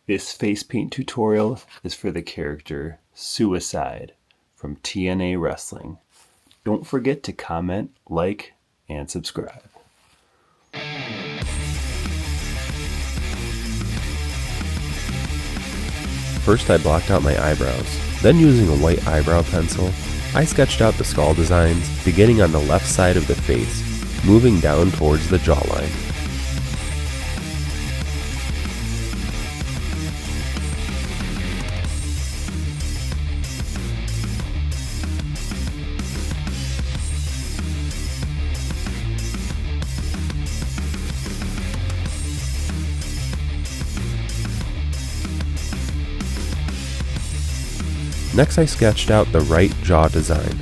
This face paint tutorial is for the character Suicide from TNA Wrestling. Don't forget to comment, like, and subscribe. First I blocked out my eyebrows. Then using a white eyebrow pencil, I sketched out the skull designs beginning on the left side of the face, moving down towards the jawline. Next I sketched out the right jaw design.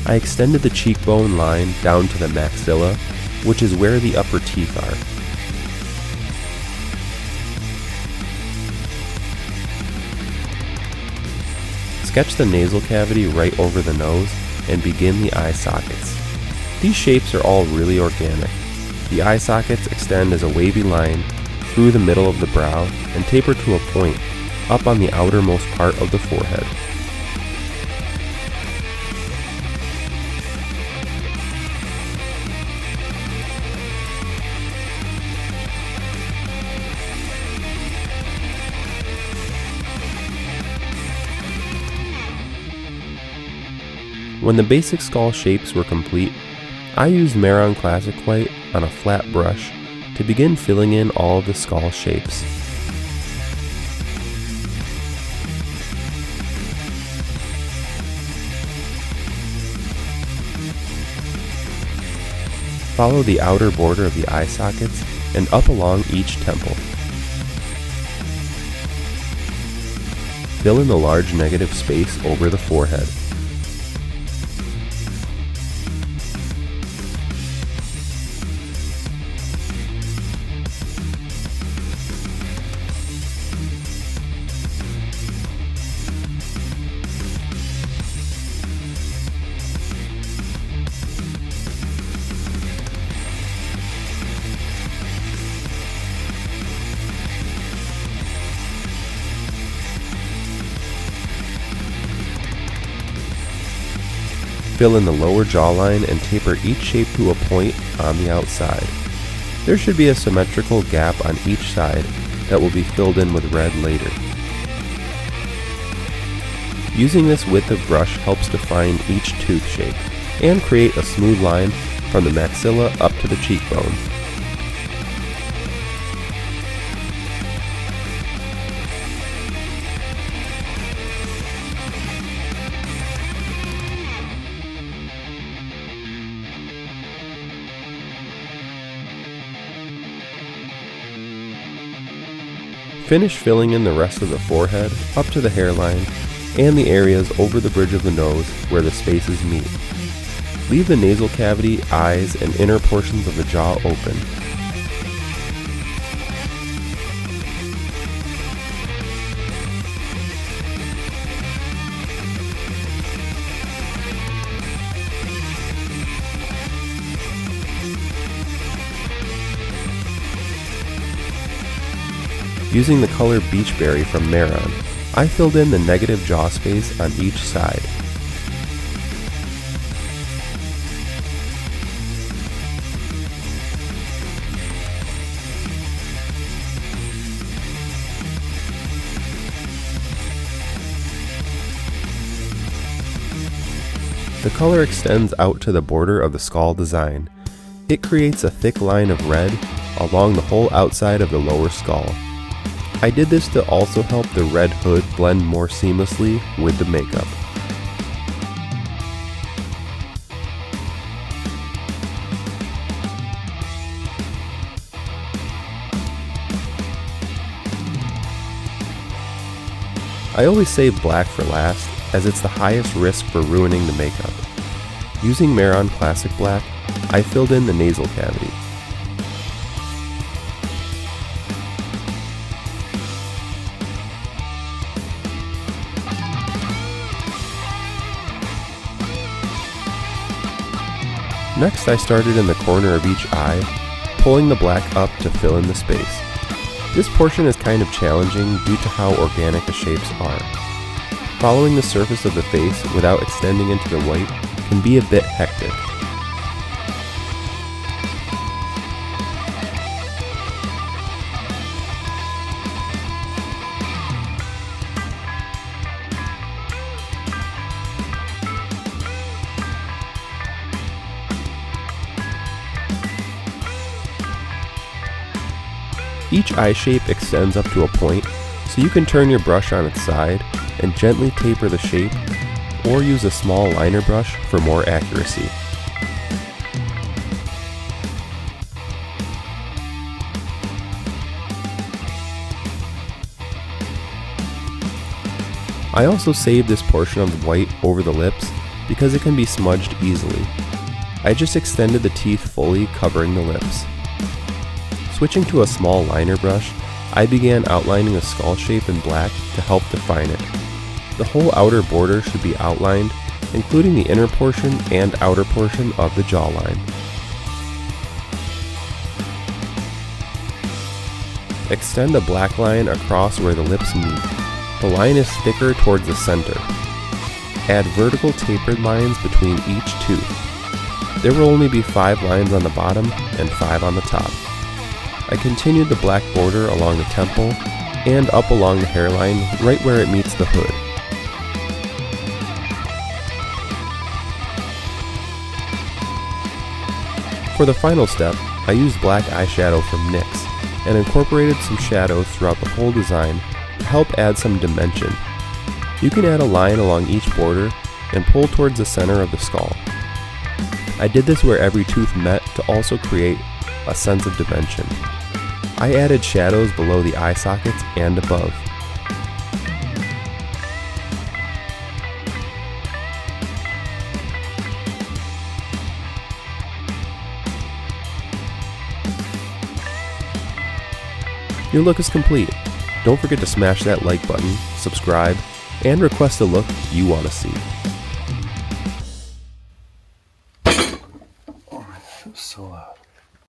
I extended the cheekbone line down to the maxilla, which is where the upper teeth are. Sketch the nasal cavity right over the nose and begin the eye sockets. These shapes are all really organic. The eye sockets extend as a wavy line through the middle of the brow and taper to a point up on the outermost part of the forehead. When the basic skull shapes were complete, I used Mehron Classic White on a flat brush to begin filling in all of the skull shapes. Follow the outer border of the eye sockets and up along each temple. Fill in the large negative space over the forehead. Fill in the lower jawline and taper each shape to a point on the outside. There should be a symmetrical gap on each side that will be filled in with red later. Using this width of brush helps define each tooth shape and create a smooth line from the maxilla up to the cheekbone. Finish filling in the rest of the forehead up to the hairline and the areas over the bridge of the nose where the spaces meet. Leave the nasal cavity, eyes, and inner portions of the jaw open. Using the color Beachberry from Mehron, I filled in the negative jaw space on each side. The color extends out to the border of the skull design. It creates a thick line of red along the whole outside of the lower skull. I did this to also help the red hood blend more seamlessly with the makeup. I always save black for last as it's the highest risk for ruining the makeup. Using Mehron Classic Black, I filled in the nasal cavity. Next, I started in the corner of each eye, pulling the black up to fill in the space. This portion is kind of challenging due to how organic the shapes are. Following the surface of the face without extending into the white can be a bit hectic. Each eye shape extends up to a point, so you can turn your brush on its side and gently taper the shape, or use a small liner brush for more accuracy. I also saved this portion of the white over the lips because it can be smudged easily. I just extended the teeth fully, covering the lips. Switching to a small liner brush, I began outlining the skull shape in black to help define it. The whole outer border should be outlined, including the inner portion and outer portion of the jawline. Extend a black line across where the lips meet. The line is thicker towards the center. Add vertical tapered lines between each tooth. There will only be 5 lines on the bottom and 5 on the top. I continued the black border along the temple and up along the hairline right where it meets the hood. For the final step, I used black eyeshadow from NYX and incorporated some shadows throughout the whole design to help add some dimension. You can add a line along each border and pull towards the center of the skull. I did this where every tooth met to also create a sense of dimension. I added shadows below the eye sockets and above. Your look is complete. Don't forget to smash that like button, subscribe, and request a look you want to see. Oh, it feels so loud.